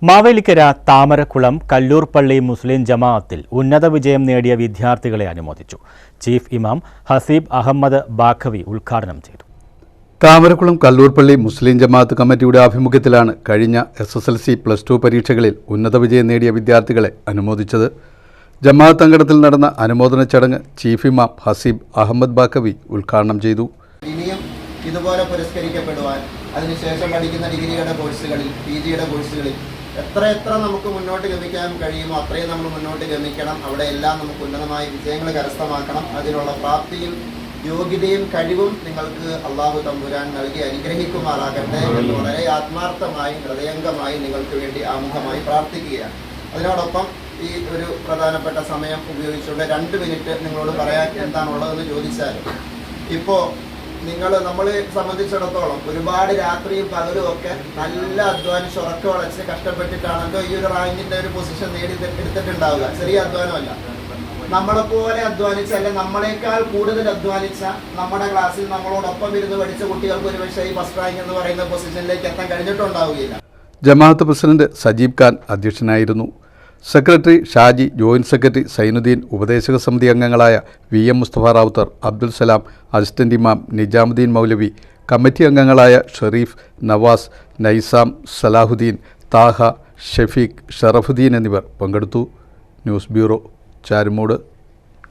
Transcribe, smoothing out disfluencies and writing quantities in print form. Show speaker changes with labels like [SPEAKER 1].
[SPEAKER 1] മാവേലിക്കര താമരക്കുളം കല്ലൂർപ്പള്ളി മുസ്ലിം ജമാഅത്തിൽ ഉന്നത വിജയം നേടിയ വിദ്യാർത്ഥികളെ അനുമോദിച്ചു. ചീഫ് ഇമാം ഹസീബ് അഹമ്മദ് ബാഖവി ഉദ്ഘാടനം ചെയ്തു.
[SPEAKER 2] താമരക്കുളം കല്ലൂർപ്പള്ളി മുസ്ലിം ജമാഅത്ത് കമ്മിറ്റിയുടെ ആഭിമുഖ്യത്തിലാണ് കഴിഞ്ഞ SSLC +2 പരീക്ഷകളിൽ ഉന്നത വിജയം നേടിയ വിദ്യാർത്ഥികളെ അനുമോദിച്ചത്. ജമാഅത്ത് അങ്കണത്തിൽ നടന്ന അനുമോദന ചടങ്ങ് ചീഫ് ഇമാം ഹസീബ് അഹമ്മദ് ബാഖവി ഉദ്ഘാടനം ചെയ്തു.
[SPEAKER 3] ഇനിയും ഇതുപോലെ പുരസ്കരിക്കപ്പെടുവാൻ, അതിനുശേഷം പഠിക്കുന്ന ഡിഗ്രിയുടെ കോഴ്സുകളിൽ, PGയുടെ കോഴ്സുകളിൽ എത്ര നമുക്ക് മുന്നോട്ട് ഗമിക്കാൻ കഴിയുമോ അത്രയും നമ്മൾ മുന്നോട്ട് ഗമിക്കണം. അവിടെ എല്ലാം നമുക്ക് ഉന്നതമായ വിജയങ്ങൾ കരസ്ഥമാക്കണം. അതിനുള്ള പ്രാപ്തിയും യോഗ്യതയും കഴിവും നിങ്ങൾക്ക് അള്ളാഹു തമ്പുരാൻ നൽകി അനുഗ്രഹിക്കുമാറാകട്ടെ എന്ന് വളരെ ആത്മാർത്ഥമായി ഹൃദയംഗമായി നിങ്ങൾക്ക് വേണ്ടി ആമുഖമായി പ്രാർത്ഥിക്കുകയാണ്. അതിനോടൊപ്പം ഈ ഒരു പ്രധാനപ്പെട്ട സമയം ഉപയോഗിച്ചുകൊണ്ട് 2 മിനിറ്റ് നിങ്ങളോട് പറയാൻ എന്താണുള്ളതെന്ന് ചോദിച്ചാൽ, ഇപ്പോൾ നമ്മളെ സംബന്ധിച്ചിടത്തോളം ഒരുപാട് രാത്രിയും പകലും ഒക്കെ നല്ല അധ്വാനിച്ച് ഉറക്ക വളച്ച് കഷ്ടപ്പെട്ടിട്ടാണല്ലോ ഈ ഒരു റാങ്കിന്റെ ഒരു പൊസിഷൻ എടുത്തിട്ടുണ്ടാവുക. ചെറിയ അധ്വാനമല്ല. നമ്മളെപ്പോലെ അധ്വാനിച്ച, അല്ലെ നമ്മളെക്കാൾ കൂടുതൽ അധ്വാനിച്ച, നമ്മുടെ ക്ലാസ്സിൽ നമ്മളോടൊപ്പം ഇരുന്ന് പഠിച്ച കുട്ടികൾക്ക് ഒരുപക്ഷെ ഈ ഫസ്റ്റ് റാങ്ക് എന്ന് പറയുന്ന പൊസിഷനിലേക്ക് എത്താൻ കഴിഞ്ഞിട്ടുണ്ടാവുകയില്ല.
[SPEAKER 2] ജമാഅത്ത് പ്രസിഡന്റ് സജീബ് ഖാൻ അധ്യക്ഷനായിരുന്നു. Secretary Shaji, joint secretary Zainuddin, ഉപദേശക സമിതി അംഗങ്ങളായ VM മുസ്തഫ റാവുത്തർ, അബ്ദുൽ സലാം, അസിസ്റ്റന്റ് ഇമാം നിജാമുദ്ദീൻ മൗലവി, കമ്മിറ്റി അംഗങ്ങളായ ഷെരീഫ്, നവാസ്, നൈസാം, സലാഹുദ്ദീൻ, താഹ, ഷഫീഖ്, ഷറഫുദ്ദീൻ എന്നിവർ പങ്കെടുത്തു. News bureau, Charummood.